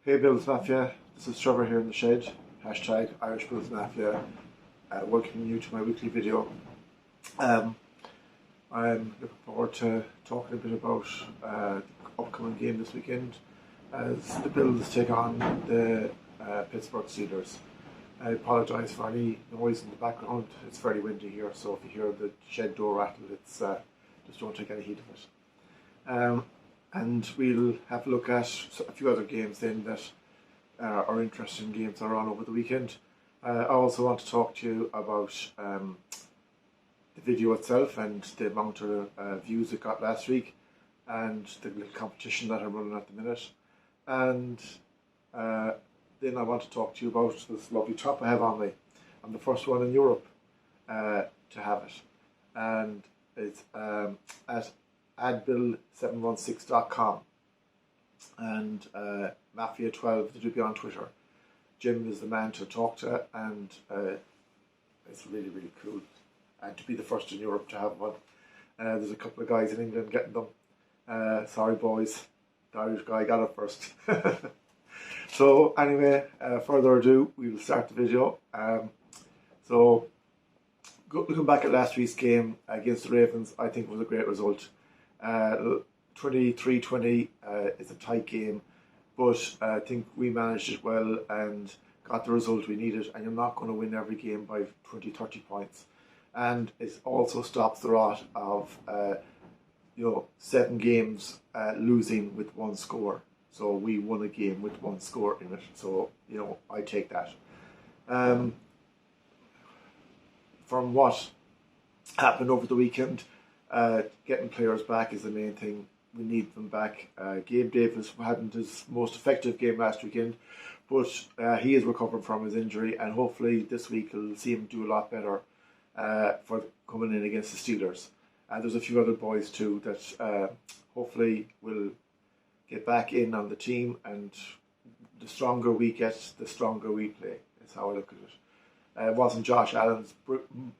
Hey Bills Mafia, this is Trevor here in the shed, hashtag Irish Bills Mafia, welcoming you to my weekly video. I'm looking forward to talking a bit about the upcoming game this weekend as the Bills take on the Pittsburgh Steelers. I apologise for any noise in the background, it's very windy here, so if you hear the shed door rattle, it's just don't take any heed of it. And we'll have a look at a few other games then that are interesting games that are on over the weekend. I also want to talk to you about the video itself and the amount of views it got last week and the little competition that I'm running at the minute. And then I want to talk to you about this lovely top I have on me. I'm the first one in Europe to have it. And it's at adbill716.com and Mafia12 to be on Twitter. Jim is the man to talk to, and it's really, really cool. And to be the first in Europe to have one. There's a couple of guys in England getting them. Sorry boys, the Irish guy got it first. So anyway, further ado, we will start the video. Looking back at last week's game against the Ravens, I think it was a great result. 23-20 is a tight game, but I think we managed it well and got the result we needed, and you're not going to win every game by 20-30 points. And it also stops the rot of 7 games losing with one score. So we won a game with one score in it, so I take that. From what happened over the weekend, getting players back is the main thing. We need them back. Gabe Davis hadn't his most effective game last weekend, but he is recovering from his injury, and hopefully this week we'll see him do a lot better for coming in against the Steelers. And there's a few other boys too that hopefully will get back in on the team, and the stronger we get, the stronger we play. That's how I look at it. It wasn't Josh Allen's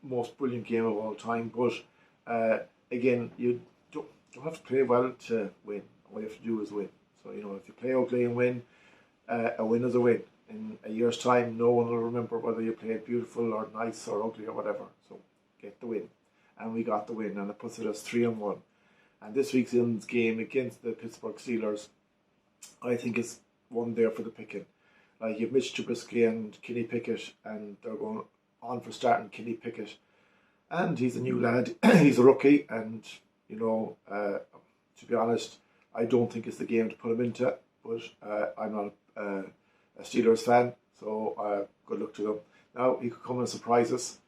most brilliant game of all time, but again, you don't have to play well to win. All you have to do is win. So, if you play ugly and win, a win is a win. In a year's time, no one will remember whether you played beautiful or nice or ugly or whatever. So, get the win. And we got the win, and it puts it as 3-1. And this week's game against the Pittsburgh Steelers, I think is one there for the picking. Like, you've Mitch Trubisky and Kenny Pickett, and they're going on for starting Kenny Pickett. And he's a new lad, he's a rookie, and, to be honest, I don't think it's the game to put him into, but I'm not a Steelers fan, so good luck to them. Now, he could come and surprise us.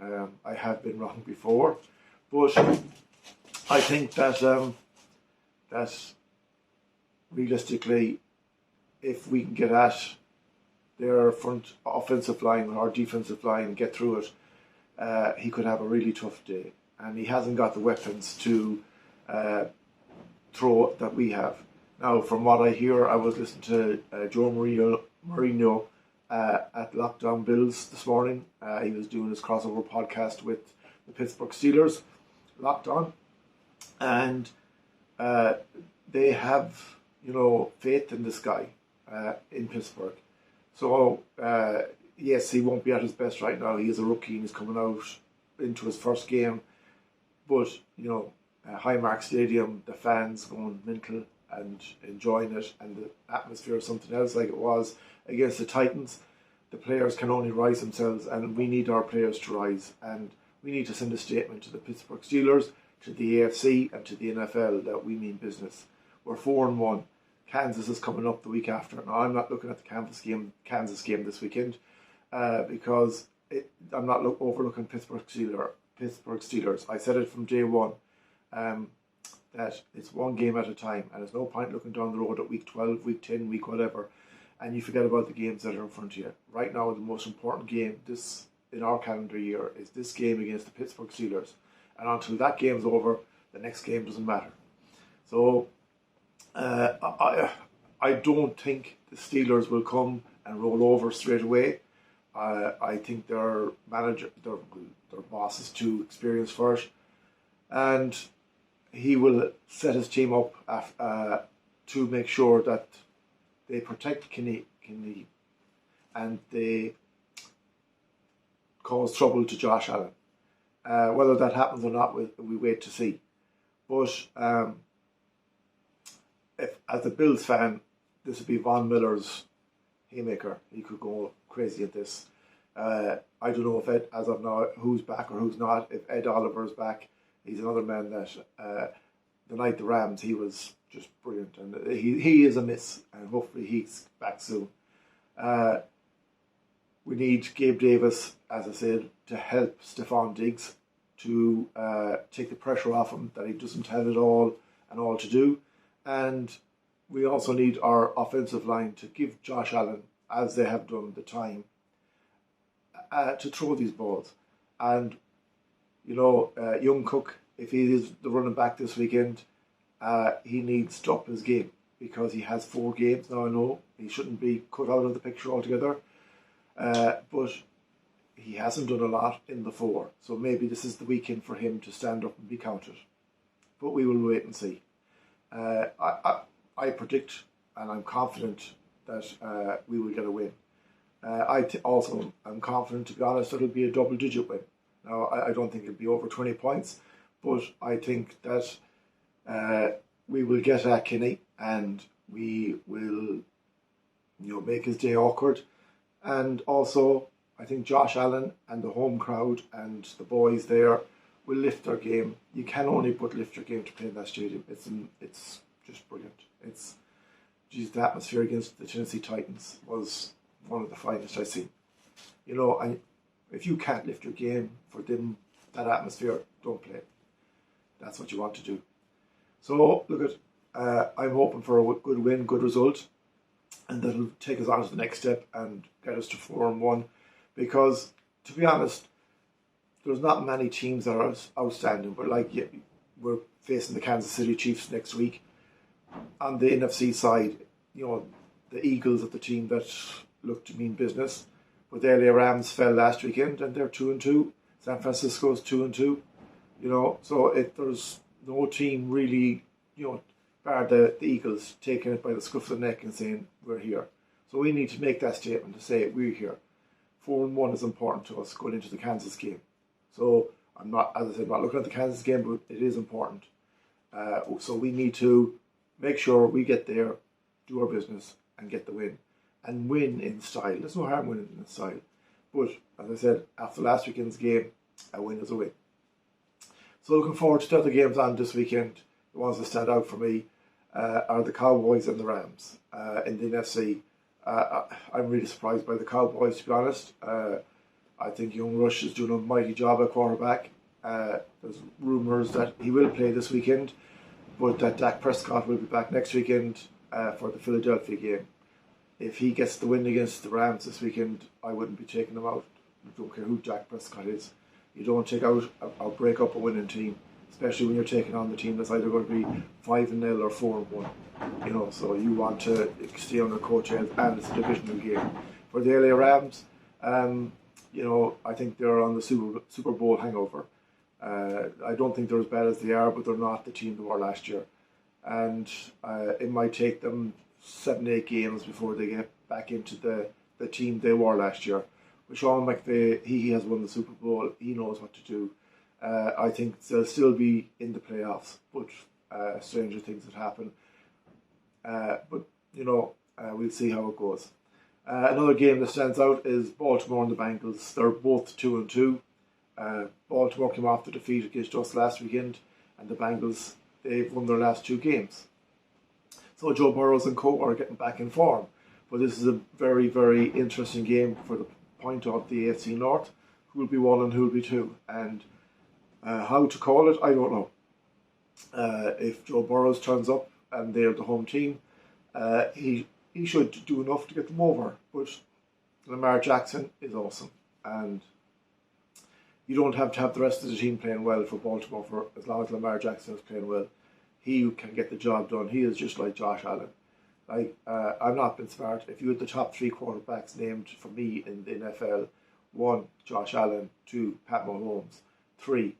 I have been wrong before, but I think that realistically, if we can get at their front offensive line or defensive line and get through it, he could have a really tough day. And he hasn't got the weapons to throw that we have. Now, from what I hear, I was listening to Joe Marino at Lockdown Bills this morning. He was doing his crossover podcast with the Pittsburgh Steelers, Locked On. And they have, faith in this guy in Pittsburgh. So, yes, he won't be at his best right now. He is a rookie and he's coming out into his first game. But, Highmark Stadium, the fans going mental and enjoying it, and the atmosphere is something else like it was against the Titans. The players can only rise themselves, and we need our players to rise. And we need to send a statement to the Pittsburgh Steelers, to the AFC, and to the NFL that we mean business. We're 4-1. Kansas is coming up the week after. Now, I'm not looking at the Kansas game this weekend because I'm not overlooking Pittsburgh Steelers. I said it from day one that it's one game at a time, and there's no point looking down the road at week 12, week 10, week whatever, and you forget about the games that are in front of you. Right now, the most important game in our calendar year is this game against the Pittsburgh Steelers, and until that game's over, the next game doesn't matter. So I don't think the Steelers will come and roll over straight away. I think their manager, their boss is too experienced for it, and he will set his team up to make sure that they protect Kinney, and they cause trouble to Josh Allen. Whether that happens or not, we wait to see. But if, as a Bills fan, this would be Von Miller's haymaker. He could go crazy at this. I don't know if Ed, as of now, who's back or who's not. If Ed Oliver's back, he's another man that the night the Rams, he was just brilliant, and he is a miss, and hopefully he's back soon. We need Gabe Davis, as I said, to help Stephon Diggs to take the pressure off him that he doesn't have it all to do, and we also need our offensive line to give Josh Allen, as they have done, the time to throw these balls. And Young Cook, if he is the running back this weekend, he needs to up his game, because he has 4 games now. I know he shouldn't be cut out of the picture altogether, but he hasn't done a lot in the 4, so maybe this is the weekend for him to stand up and be counted. But we will wait and see. I predict, and I'm confident that we will get a win. Also am confident, to be honest, that it'll be a double-digit win. Now, I don't think it'll be over 20 points, but I think that we will get at Kinney, and we will make his day awkward. And also, I think Josh Allen and the home crowd and the boys there will lift their game. You can only lift your game to play in that stadium. It's just brilliant. The atmosphere against the Tennessee Titans was one of the finest I've seen. And if you can't lift your game for them, that atmosphere, don't play. That's what you want to do. So, look I'm hoping for a good win, good result, and that'll take us on to the next step and get us to 4-1. Because, to be honest, there's not many teams that are outstanding. But we're facing the Kansas City Chiefs next week. On the NFC side, the Eagles are the team that look to mean business. But the LA Rams fell last weekend, and they're 2-2. San Francisco's 2-2. So there's no team really, bar the Eagles, taking it by the scruff of the neck and saying, we're here. So we need to make that statement to say, we're here. 4-1 is important to us going into the Kansas game. So I'm not looking at the Kansas game, but it is important. So we need to make sure we get there, do our business, and get the win. And win in style. There's no harm winning in style. But, as I said, after last weekend's game, a win is a win. So looking forward to the other games on this weekend. The ones that stand out for me are the Cowboys and the Rams in the NFC. I'm really surprised by the Cowboys, to be honest. I think Young Rush is doing a mighty job at quarterback. There's rumours that he will play this weekend, but that Dak Prescott will be back next weekend for the Philadelphia game. If he gets the win against the Rams this weekend, I wouldn't be taking him out. I don't care who Dak Prescott is. You don't take out or break up a winning team, especially when you're taking on the team that's either going to be 5-0 or 4-1. So you want to stay on their coattails, and it's a divisional game. For the LA Rams, I think they're on the Super Bowl hangover. I don't think they're as bad as they are, but they're not the team they were last year. And it might take them 7-8 games before they get back into the team they were last year. But Sean McVay, he has won the Super Bowl. He knows what to do. I think they'll still be in the playoffs, but stranger things have happened. But we'll see how it goes. Another game that stands out is Baltimore and the Bengals. They're both 2-2. Baltimore came off the defeat against us last weekend, and the Bengals, they've won their last 2 games. So Joe Burrows and co are getting back in form. But this is a very, very interesting game for the point of the AFC North. Who will be 1 and who will be 2? And how to call it, I don't know. If Joe Burrows turns up and they're the home team, he should do enough to get them over. But Lamar Jackson is awesome. And you don't have to have the rest of the team playing well for Baltimore for as long as Lamar Jackson is playing well. He can get the job done. He is just like Josh Allen. I've not been smart. If you had the top 3 quarterbacks named for me in the NFL, 1, Josh Allen, 2, Pat Mahomes, 3,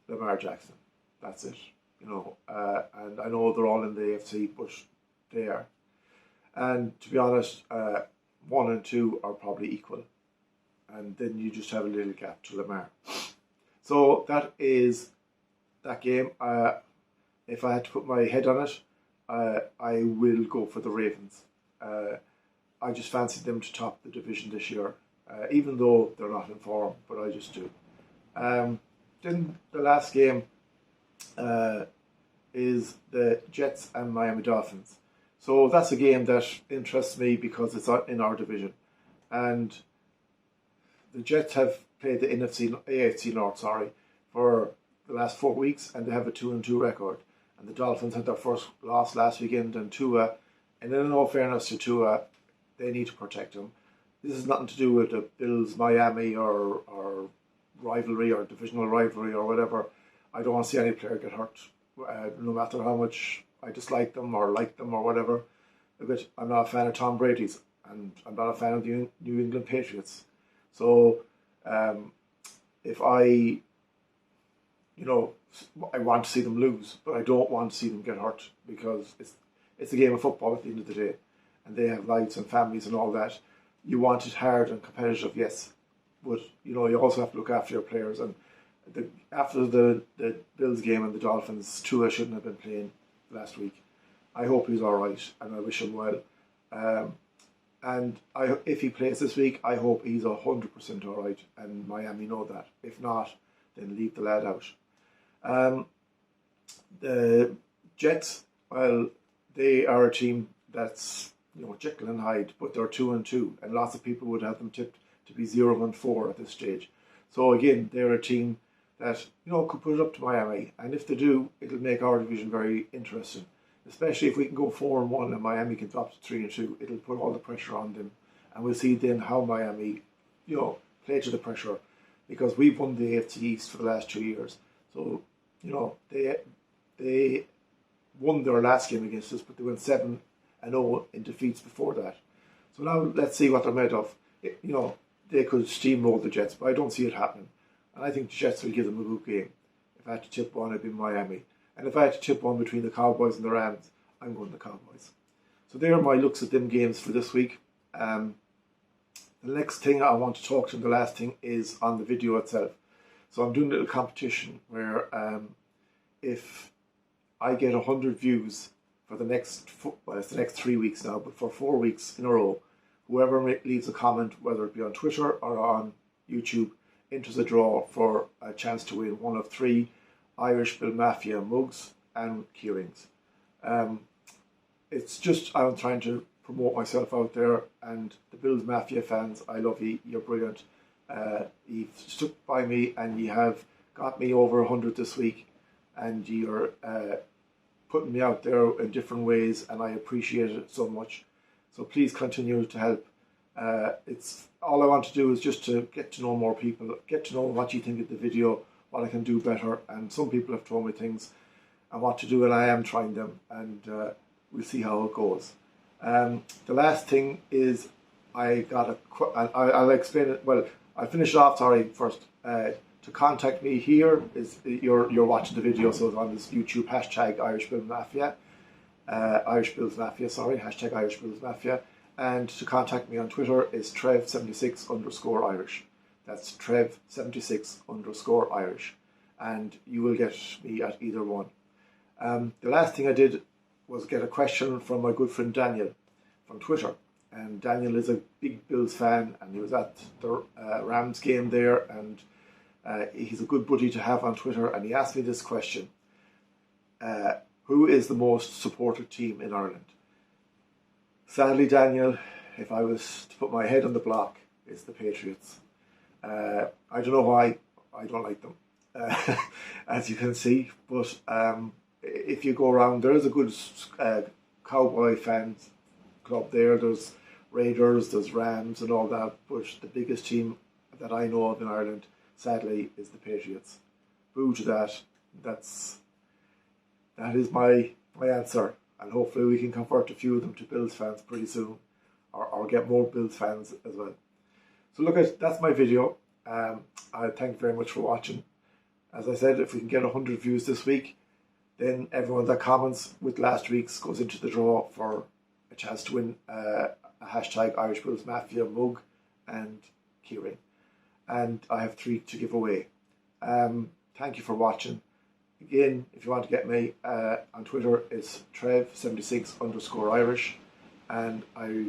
Lamar Jackson. That's it. And I know they're all in the AFC, but they are. And to be honest, 1 and 2 are probably equal. And then you just have a little gap to Lamar. So that is that game. If I had to put my head on it, I will go for the Ravens. I just fancy them to top the division this year, even though they're not in form, but I just do. Then the last game is the Jets and Miami Dolphins. So that's a game that interests me because it's in our division. And the Jets have played the AFC North, for the last 4 weeks, and they have a 2-2 record. And the Dolphins had their first loss last weekend, and Tua, and in all fairness to Tua, they need to protect him. This has nothing to do with the Bills, Miami, or rivalry, or divisional rivalry, or whatever. I don't want to see any player get hurt, no matter how much I dislike them or like them or whatever. But I'm not a fan of Tom Brady's, and I'm not a fan of the New England Patriots. So if I want to see them lose, but I don't want to see them get hurt, because it's a game of football at the end of the day, and they have lives and families and all that. You want it hard and competitive, yes, but you also have to look after your players. And after the Bills game and the Dolphins, Tua shouldn't have been playing last week. I hope he's all right, and I wish him well. And if he plays this week, I hope he's 100% all right, and Miami know that. If not, then leave the lad out. The Jets, well, they are a team that's Jekyll and Hyde, but they're 2-2, and lots of people would have them tipped to be 0-4 at this stage. So again, they're a team that could put it up to Miami, and if they do, it'll make our division very interesting. Especially if we can go 4-1 and Miami can drop to 3-2, it'll put all the pressure on them, and we'll see then how Miami, play to the pressure, because we've won the AFC East for the last 2 years. So they won their last game against us, but they went 7-0 in defeats before that. So now let's see what they're made of. They could steamroll the Jets, but I don't see it happening. And I think the Jets will give them a good game. If I had to tip one, it'd be Miami. And if I had to tip one between the Cowboys and the Rams, I'm going the Cowboys. So there are my looks at them games for this week. The next thing I want to talk to, and the last thing, is on the video itself. So I'm doing a little competition where if I get 100 views for the next, it's the next 3 weeks now, but for 4 weeks in a row, whoever leaves a comment, whether it be on Twitter or on YouTube, enters a draw for a chance to win one of 3 Irish Bill Mafia mugs and keyrings. It's just, I'm trying to promote myself out there, and the Bills Mafia fans, I love you, you're brilliant. You've stuck by me, and you have got me over 100 this week, and you're putting me out there in different ways, and I appreciate it so much. So please continue to help. It's all I want to do is just to get to know more people, get to know what you think of the video, what I can do better. And some people have told me things and what to do, and I am trying them, and we'll see how it goes. The last thing is I'll explain it. Well, I'll finish it off. First. To contact me here is you're watching the video, so it's on this YouTube hashtag Irish Bills Mafia, hashtag Irish Bills Mafia. And to contact me on Twitter is Trev76_Irish. That's Trev76_Irish. And you will get me at either one. The last thing I did was get a question from my good friend Daniel from Twitter. And Daniel is a big Bills fan, and he was at the Rams game there, and he's a good buddy to have on Twitter. And he asked me this question: who is the most supported team in Ireland? Sadly, Daniel, if I was to put my head on the block, it's the Patriots. I don't know why. I don't like them, as you can see. But if you go around, there is a good Cowboy fans club there. There's Raiders, there's Rams and all that. But the biggest team that I know of in Ireland, sadly, is the Patriots. Boo to that. That is my answer. And hopefully we can convert a few of them to Bills fans pretty soon, or get more Bills fans as well. So look, that's my video. I thank you very much for watching. As I said, if we can get 100 views this week, then everyone that comments with last week's goes into the draw for a chance to win a hashtag Irish Bulls Mafia mug and keyring. And I have 3 to give away. Thank you for watching. Again, if you want to get me on Twitter, it's Trev76_Irish. And I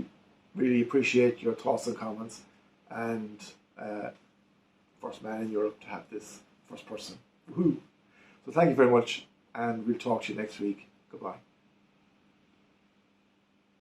really appreciate your thoughts and comments. And first man in Europe to have this first person. Woohoo! So thank you very much, and we'll talk to you next week. Goodbye.